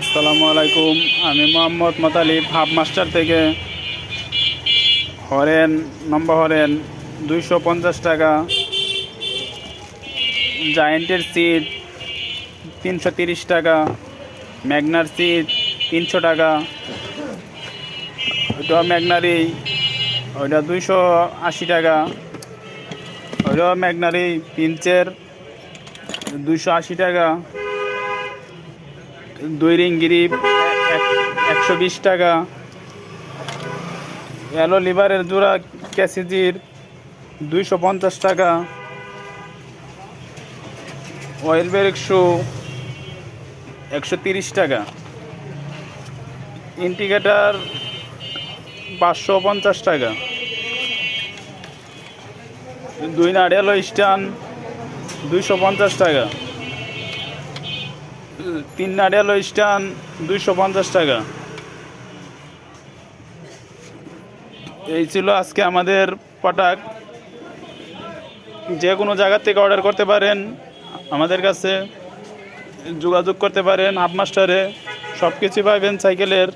আসসালামু আলাইকুম। আমি মোহাম্মদ মোতালিব হাফ মাস্টার থেকে। হরেন নম্বর হরেন 250 টাকা, জায়েন্টের সিট 330 টাকা, ম্যাগনার সিট 300 টাকা। ওইটা ম্যাগনারি, ওইটা 280 টাকা। ওইটা ম্যাগনারি পিঞ্চের 280 টাকা। দুই রিং গ্রিপ 120 টাকা। অ্যালো লিভারের জোড়া ক্যাসিজির 250 টাকা। অয়েল ব্রেক শু 130 টাকা। ইন্ডিকেটার 550 টাকা। দুই নারিয়াল স্ট্যান্ড 250 টাকা। তিন নারিয়াল স্ট্যান্ড 250 টাকা। এই ছিল আজকে আমাদের প্রোডাক্ট। যে কোনো জায়গা থেকে অর্ডার করতে পারেন, আমাদের কাছে যোগাযোগ করতে পারেন। হাফ মাস্টারে সব কিছু পাবেন সাইকেলের।